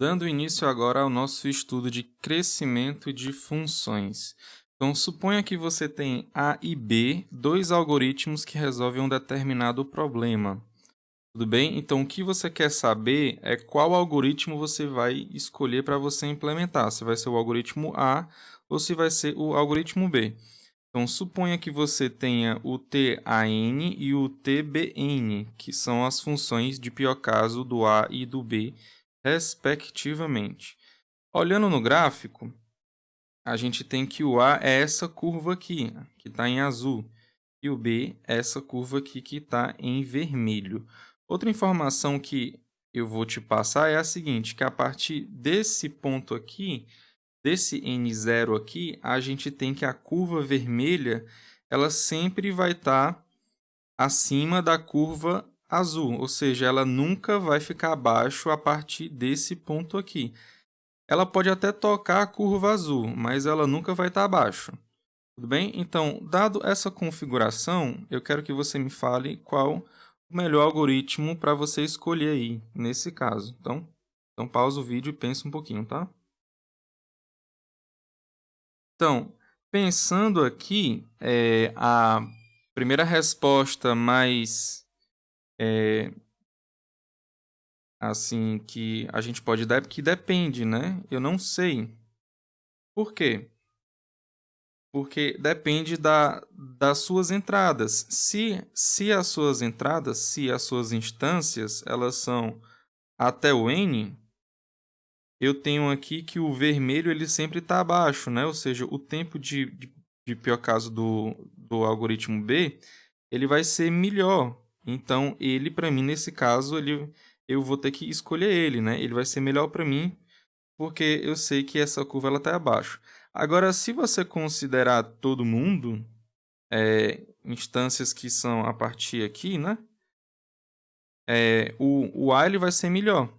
Dando início agora ao nosso estudo de crescimento de funções. Então, suponha que você tem A e B, dois algoritmos que resolvem um determinado problema. Tudo bem? Então, o que você quer saber é qual algoritmo você vai escolher para você implementar. Se vai ser o algoritmo A ou se vai ser o algoritmo B. Então, suponha que você tenha o TAN e o TBN, que são as funções de pior caso do A e do B, respectivamente. Olhando no gráfico, a gente tem que o A é essa curva aqui, que está em azul, e o B é essa curva aqui que está em vermelho. Outra informação que eu vou te passar é a seguinte, que a partir desse ponto aqui, desse N0 aqui, a gente tem que a curva vermelha, ela sempre vai estar acima da curva azul, ou seja, ela nunca vai ficar abaixo a partir desse ponto aqui. Ela pode até tocar a curva azul, mas ela nunca vai estar abaixo. Tudo bem? Então, dado essa configuração, eu quero que você me fale qual o melhor algoritmo para você escolher aí, nesse caso. Então pausa o vídeo e pensa um pouquinho, tá? Então, pensando aqui, a primeira resposta mais assim que a gente pode dar é que depende, né? Eu não sei. Por quê? Porque depende das suas entradas. Se as suas entradas, se as suas instâncias, elas são até o n, eu tenho aqui que o vermelho ele sempre está abaixo, né? Ou seja, o tempo de pior caso do algoritmo B, ele vai ser melhor. Então, ele, para mim, nesse caso, eu vou ter que escolher ele, né? Ele vai ser melhor para mim porque eu sei que essa curva ela está abaixo. Agora, se você considerar todo mundo, instâncias que são a partir aqui, né? O A ele vai ser melhor,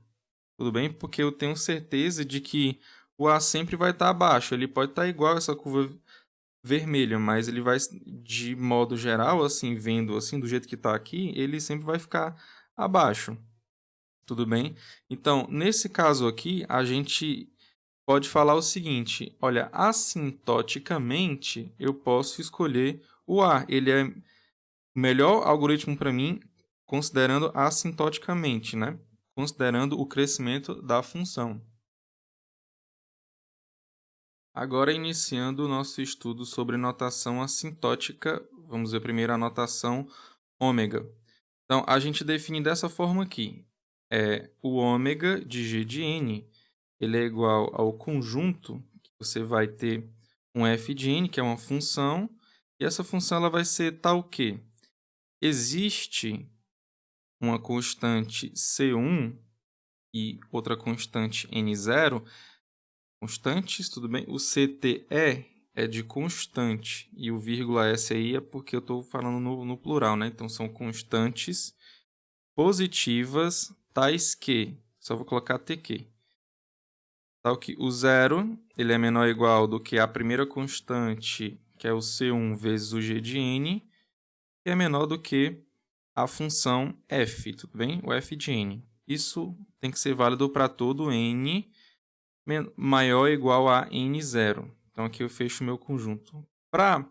tudo bem? Porque eu tenho certeza de que o A sempre vai estar abaixo. Ele pode estar igual essa curva vermelha, mas ele vai, de modo geral, assim, vendo assim do jeito que está aqui, ele sempre vai ficar abaixo, tudo bem? Então, nesse caso aqui, a gente pode falar o seguinte: olha, assintoticamente eu posso escolher o A. Ele é o melhor algoritmo para mim, considerando assintoticamente, né? Considerando o crescimento da função. Agora, iniciando o nosso estudo sobre notação assintótica, vamos ver primeiro a notação ômega. Então, a gente define dessa forma aqui. O ômega de g de n, ele é igual ao conjunto, que você vai ter um f de n, que é uma função, e essa função ela vai ser tal que existe uma constante C1 e outra constante N0, constantes, tudo bem? O CTE é de constante e o vírgula S aí é porque eu estou falando no plural, né? Então, são constantes positivas tais que, só vou colocar TQ, tal que o zero ele é menor ou igual do que a primeira constante, que é o C1 vezes o G de N, que é menor do que a função f, tudo bem? O f de n. Isso tem que ser válido para todo n maior ou igual a n0. Então, aqui eu fecho o meu conjunto. Para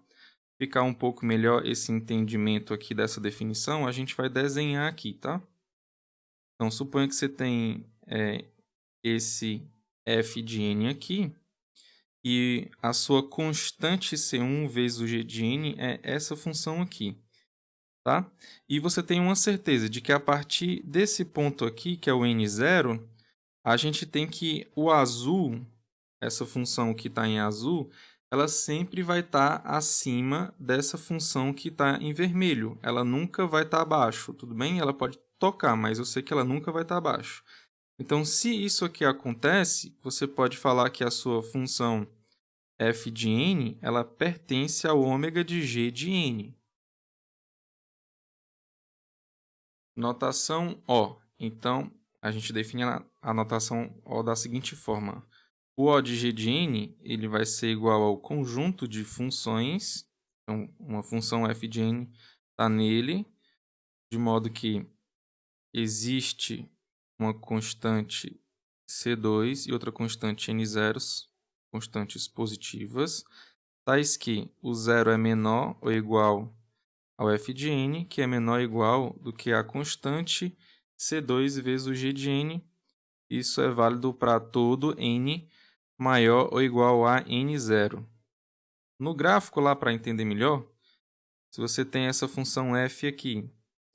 ficar um pouco melhor esse entendimento aqui dessa definição, a gente vai desenhar aqui, tá? Então, suponha que você tem esse f de n aqui, e a sua constante C1 vezes o g de n é essa função aqui. Tá? E você tem uma certeza de que a partir desse ponto aqui, que é o n0, a gente tem que o azul, essa função que está em azul, ela sempre vai estar acima dessa função que está em vermelho. Ela nunca vai estar abaixo, tudo bem? Ela pode tocar, mas eu sei que ela nunca vai estar abaixo. Então, se isso aqui acontece, você pode falar que a sua função f de n, ela pertence ao ômega de g de n. Notação O. Então, a gente define a notação O da seguinte forma. O O de g de n ele vai ser igual ao conjunto de funções. Então, uma função f de n está nele, de modo que existe uma constante C2 e outra constante N0, constantes positivas, tais que o zero é menor ou igual ao f de n, que é menor ou igual do que a constante C2 vezes o g de n. Isso é válido para todo n maior ou igual a n0. No gráfico lá, para entender melhor, se você tem essa função f aqui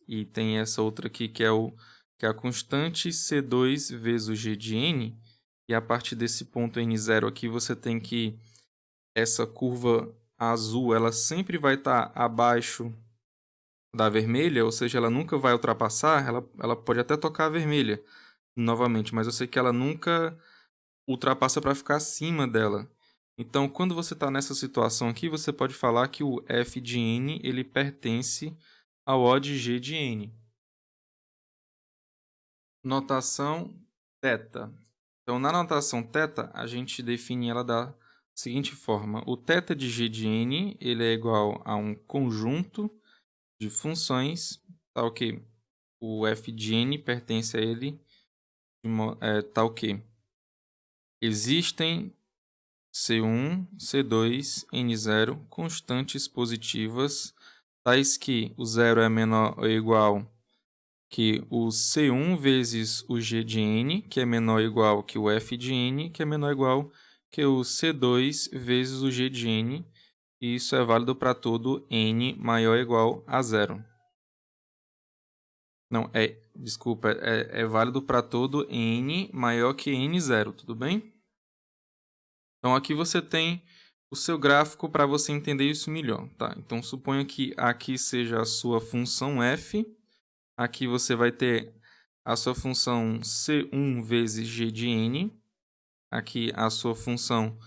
e tem essa outra aqui que é a constante C2 vezes o g de n, e a partir desse ponto n0 aqui você tem que essa curva azul ela sempre vai estar abaixo da vermelha, ou seja, ela nunca vai ultrapassar, ela pode até tocar a vermelha novamente, mas eu sei que ela nunca ultrapassa para ficar acima dela. Então, quando você está nessa situação aqui, você pode falar que o f de n ele pertence ao O de g de n. Notação θ. Então, na notação θ, a gente define ela da seguinte forma. O θ de g de n ele é igual a um conjunto de funções, tal que o f de n pertence a ele, tal que existem C1, C2, N0 constantes positivas, tais que o zero é menor ou igual que o C1 vezes o G de N, que é menor ou igual que o F de N, que é menor ou igual que o C2 vezes o G de N, e isso é válido para todo N maior ou igual a zero. Não, desculpa, é válido para todo N maior que N0, tudo bem? Então, aqui você tem o seu gráfico para você entender isso melhor, tá? Então, suponha que aqui seja a sua função f. Aqui você vai ter a sua função C1 vezes g de n. Aqui a sua função,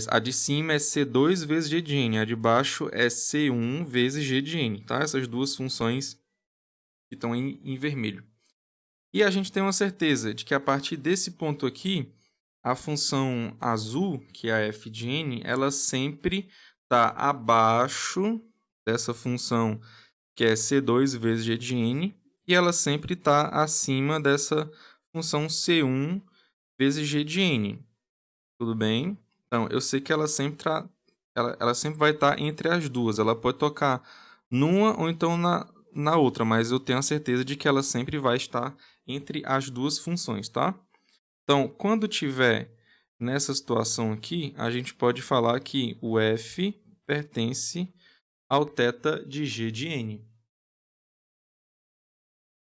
a de cima é C2 vezes g de n. A de baixo é C1 vezes g de n, tá? Essas duas funções que estão em vermelho. E a gente tem uma certeza de que a partir desse ponto aqui, a função azul, que é a f de n, ela sempre está abaixo dessa função que é C2 vezes g de n, e ela sempre está acima dessa função C1 vezes g de n. Tudo bem? Então, eu sei que ela sempre, ela sempre vai estar entre as duas. Ela pode tocar numa ou então na outra, mas eu tenho a certeza de que ela sempre vai estar entre as duas funções, tá? Então, quando tiver nessa situação aqui, a gente pode falar que o f pertence ao θ de g de n.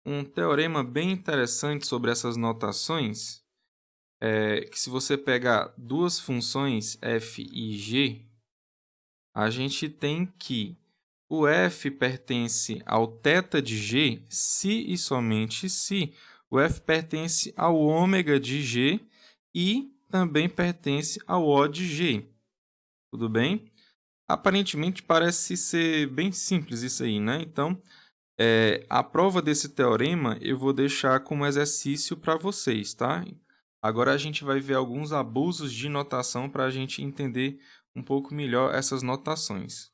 Um teorema bem interessante sobre essas notações é que se você pegar duas funções f e g, a gente tem que o f pertence ao θ de g se e somente se o f pertence ao ômega de g e também pertence ao O de g. Tudo bem? Aparentemente parece ser bem simples isso aí, né? Então, a prova desse teorema eu vou deixar como exercício para vocês, tá? Agora a gente vai ver alguns abusos de notação para a gente entender um pouco melhor essas notações.